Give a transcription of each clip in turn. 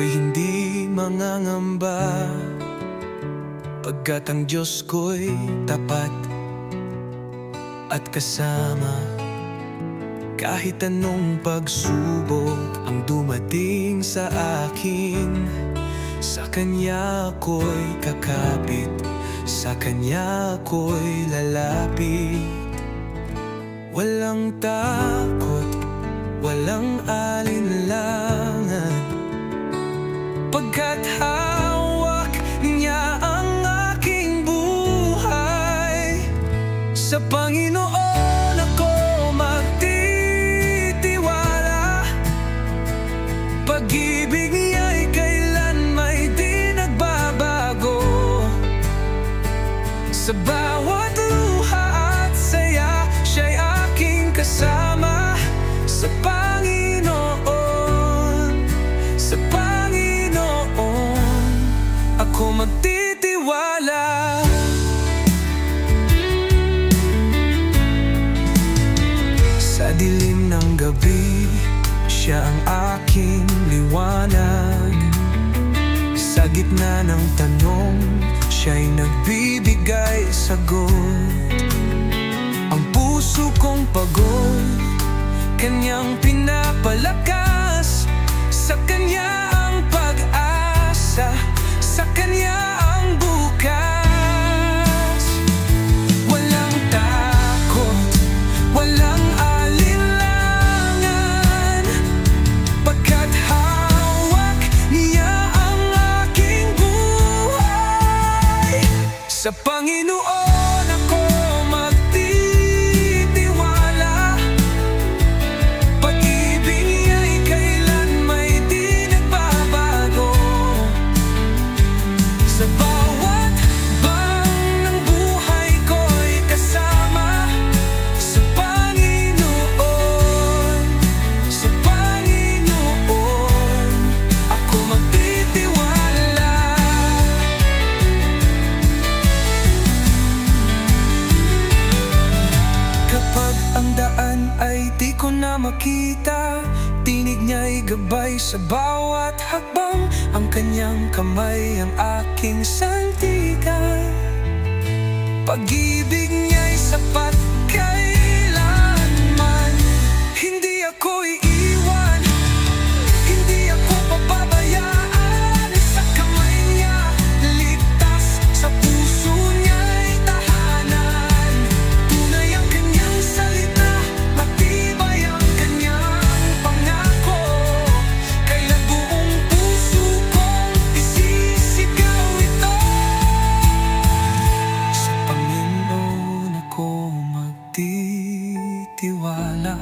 Ako'y hindi mangangamba, pagkat ang Diyos ko'y tapat at kasama. Kahit anong pagsubok ang dumating sa akin, sa Kanya ako'y kakapit, sa Kanya ako'y lalapit. Walang takot, walang alinlangan, pagkat hawak niya ang aking buhay. Sa Panginoon ako magtitiwala, pag-ibig niya'y kailanmay di nagbabago. Sa bawat luha at saya, siya'y aking kasama. Sa Panginoon, sa Panginoon ako magtitiwala. Sa dilim ng gabi, siya ang aking liwanag. Sa gitna ng tanong, siya'y nagbibigay sagot. Ang puso kong pagod, Kanyang pinapalakas. Sa Kanya ang pag-asa, sa Kanya ang bukas. Walang takot, walang alinlangan, pagkat hawak niya ang aking buhay. Sa Panginoon ako magtitiwala, pag-ibig niya'y kailanmay di nagbabago. Sa bawat bang ng buhay ko'y kasama. Sa Panginoon, sa Panginoon ako magtitiwala. Kapag ang daan ay di ko na makita, tinig niya'y gabay sa bawat hakbang. Ang Kanyang kamay ang aking sandigan. Pag-ibig niya'y sapat kailanman. Hindi ako iiwan, hindi ako papabayaan. Sa kamay niya ligtas, sa puso niya'y tahanan. Tunay ang Kanyang salita, matibay ang Kanyang pangako. Kaya buong puso kong isisigaw ito. Sa Panginoon ako magtitiwala,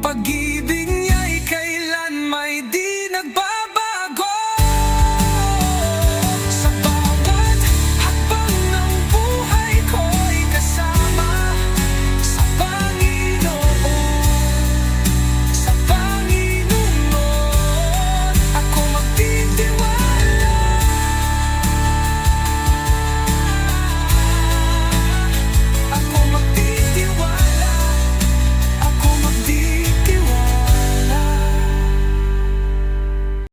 pag-ibig niya'y kailanmay di nagbabago.